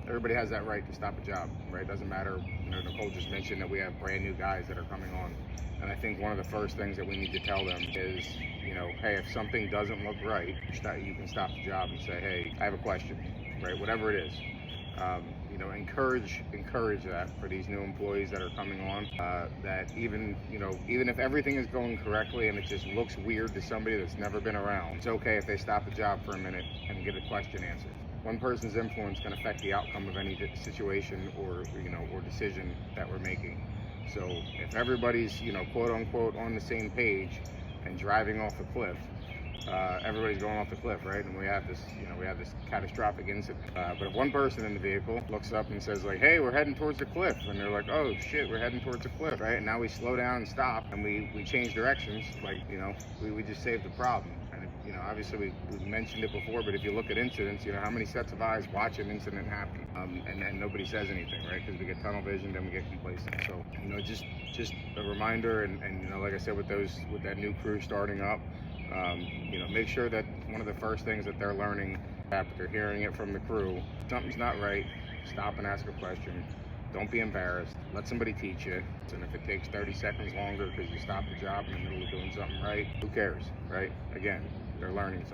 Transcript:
everybody has that right to stop a job, right? Doesn't matter. Nicole just mentioned that we have brand new guys that are coming on, and I think one of the first things that we need to tell them is, hey, if something doesn't look right, you can stop the job and say, hey, I have a question, right? Whatever it is. Encourage that for these new employees that are coming on. That even if everything is going correctly and it just looks weird to somebody that's never been around, it's okay if they stop the job for a minute and get a question answered. One person's influence can affect the outcome of any situation or decision that we're making. So if everybody's quote unquote on the same page and driving off a cliff, everybody's going off the cliff, right? And we have this catastrophic incident. But if one person in the vehicle looks up and says like, "Hey, we're heading towards the cliff," and they're like, "Oh shit, we're heading towards the cliff," right? And now we slow down and stop, and we change directions. Like, we just saved the problem. And obviously we mentioned it before, but if you look at incidents, how many sets of eyes watch an incident happen, and nobody says anything, right? Because we get tunnel vision, then we get complacent. So just a reminder, and like I said, with that new crew starting up. Make sure that one of the first things that they're learning after hearing it from the crew, something's not right, stop and ask a question. Don't be embarrassed. Let somebody teach you. And if it takes 30 seconds longer because you stopped the job in the middle of doing something right, who cares, right? Again, they're learning something.